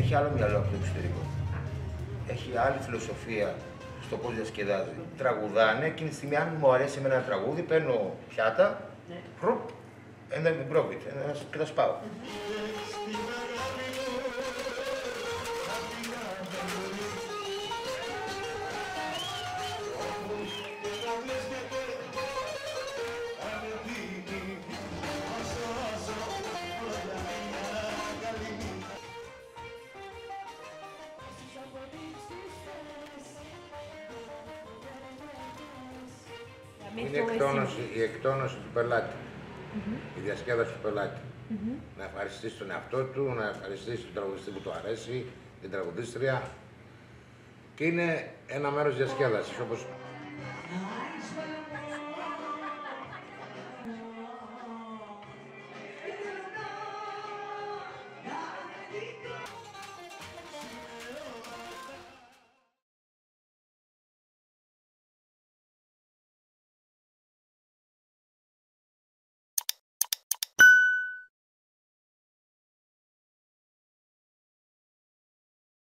έχει άλλο μυαλό από το εξωτερικό. Έχει άλλη φιλοσοφία στο πώς διασκεδάζει. Τραγουδάνε, εκείνη τη στιγμή αν μου αρέσει εμένα ένα τραγούδι, παίρνω πιάτα, ένα μπρόβιτ, και τα σπάω. Είναι η εκτόνωση του πελάτη, η διασκέδαση του πελάτη. Να ευχαριστήσει τον εαυτό του, να ευχαριστήσει τον τραγουδιστή που του αρέσει, την τραγουδίστρια. Και είναι ένα μέρος διασκέδασης, όπως